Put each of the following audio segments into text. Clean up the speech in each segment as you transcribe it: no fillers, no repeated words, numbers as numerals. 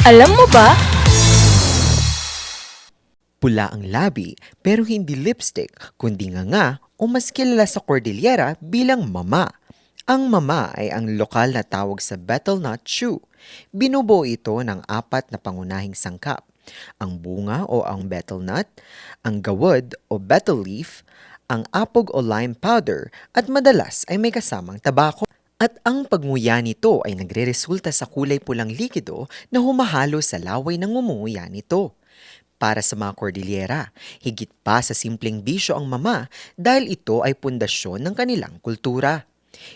Alam mo ba? Pula ang labi pero hindi lipstick kundi nga o mas kilala sa Cordillera bilang mama. Ang mama ay ang lokal na tawag sa betel nut chew. Binubuo ito ng apat na pangunahing sangkap. Ang bunga o ang betel nut, ang gawad o betel leaf, ang apog o lime powder at madalas ay may kasamang tabako. At ang pagnguya nito ay nagreresulta sa kulay pulang likido na humahalo sa laway ng ngumunguya nito. Para sa mga Cordillera, higit pa sa simpleng bisyo ang mama dahil ito ay pundasyon ng kanilang kultura.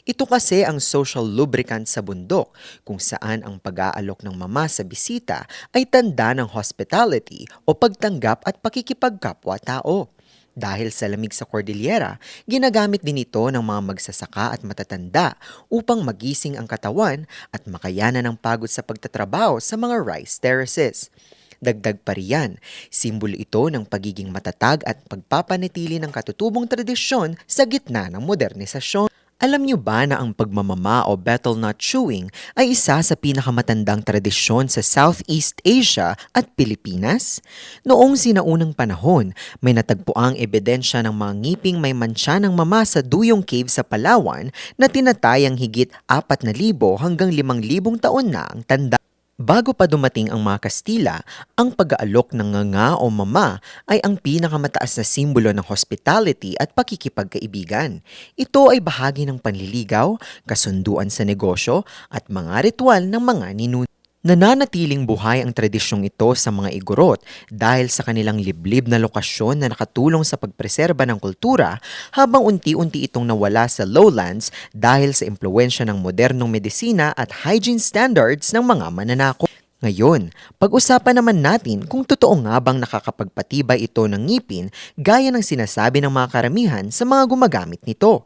Ito kasi ang social lubricant sa bundok kung saan ang pag-aalok ng mama sa bisita ay tanda ng hospitality o pagtanggap at pakikipagkapwa-tao. Dahil sa lamig sa Cordillera, ginagamit din ito ng mga magsasaka at matatanda upang magising ang katawan at makayanan ng pagod sa pagtatrabaho sa mga rice terraces. Dagdag pa riyan, simbolo ito ng pagiging matatag at pagpapanatili ng katutubong tradisyon sa gitna ng modernisasyon. Alam niyo ba na ang pagmamama o betel nut chewing ay isa sa pinakamatandang tradisyon sa Southeast Asia at Pilipinas? Noong sinaunang panahon, may natagpuang ebidensya ng mga ngiping may mantsa ng mama sa Duyong Cave sa Palawan na tinatayang higit 4,000 hanggang 5,000 taon na ang tanda. Bago pa dumating ang mga Kastila, ang pag-aalok ng nganga o mama ay ang pinakamataas na simbolo ng hospitality at pakikipagkaibigan. Ito ay bahagi ng panliligaw, kasunduan sa negosyo at mga ritual ng mga ninuno. Nananatiling buhay ang tradisyong ito sa mga Igorot dahil sa kanilang liblib na lokasyon na nakatulong sa pagpreserba ng kultura habang unti-unti itong nawala sa lowlands dahil sa impluensya ng modernong medisina at hygiene standards ng mga mananakop. Ngayon, pag-usapan naman natin kung totoo nga bang nakakapagpatibay ito ng ngipin gaya ng sinasabi ng mga karamihan sa mga gumagamit nito.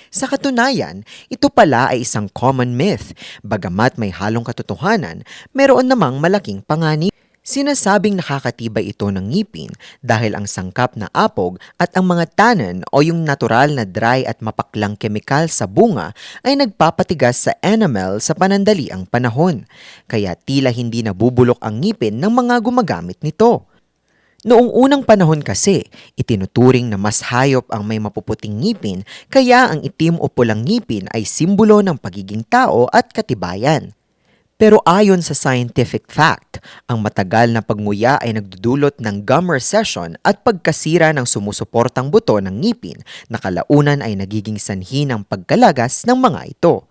Sa katunayan, ito pala ay isang common myth. Bagamat may halong katotohanan, meron namang malaking panganib. Sinasabing nakakatibay ito ng ngipin dahil ang sangkap na apog at ang mga tannin o yung natural na dry at mapaklang kemikal sa bunga ay nagpapatigas sa enamel sa panandaliang panahon. Kaya tila hindi nabubulok ang ngipin ng mga gumagamit nito. Noong unang panahon kasi, itinuturing na mas hayop ang may mapuputing ngipin kaya ang itim o pulang ngipin ay simbolo ng pagiging tao at katibayan. Pero ayon sa scientific fact, ang matagal na pagnguya ay nagdudulot ng gum recession at pagkasira ng sumusuportang buto ng ngipin na kalaunan ay nagiging sanhi ng pagkalagas ng mga ito.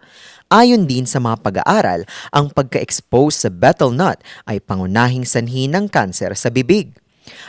Ayon din sa mga pag-aaral, ang pagka-expose sa betel nut ay pangunahing sanhi ng kanser sa bibig.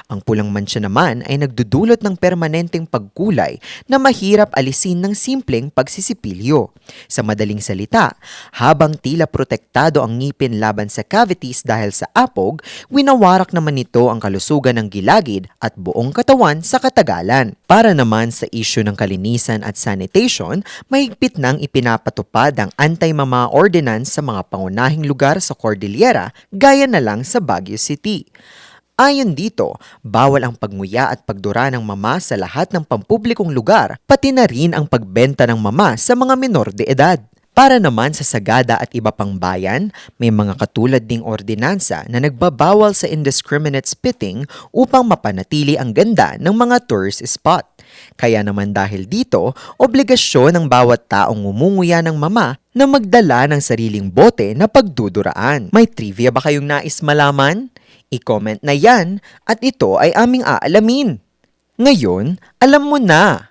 Ang pulang mancha naman ay nagdudulot ng permanenteng pagkulay na mahirap alisin ng simpleng pagsisipilyo. Sa madaling salita, habang tila protektado ang ngipin laban sa cavities dahil sa apog, winawarak naman nito ang kalusugan ng gilagid at buong katawan sa katagalan. Para naman sa isyu ng kalinisan at sanitation, mahigpit nang ipinapatupad ang anti-mama ordinance sa mga pangunahing lugar sa Cordillera gaya na lang sa Baguio City. Ayon dito, bawal ang pagnguya at pagdura ng mama sa lahat ng pampublikong lugar, pati na rin ang pagbenta ng mama sa mga menor de edad. Para naman sa Sagada at iba pang bayan, may mga katulad ding ordinansa na nagbabawal sa indiscriminate spitting upang mapanatili ang ganda ng mga tourist spot. Kaya naman dahil dito, obligasyon ng bawat taong ngumunguya ng mama na magdala ng sariling bote na pagduduraan. May trivia ba kayong nais malaman? I-comment na yan at ito ay aming aalamin. Ngayon, alam mo na!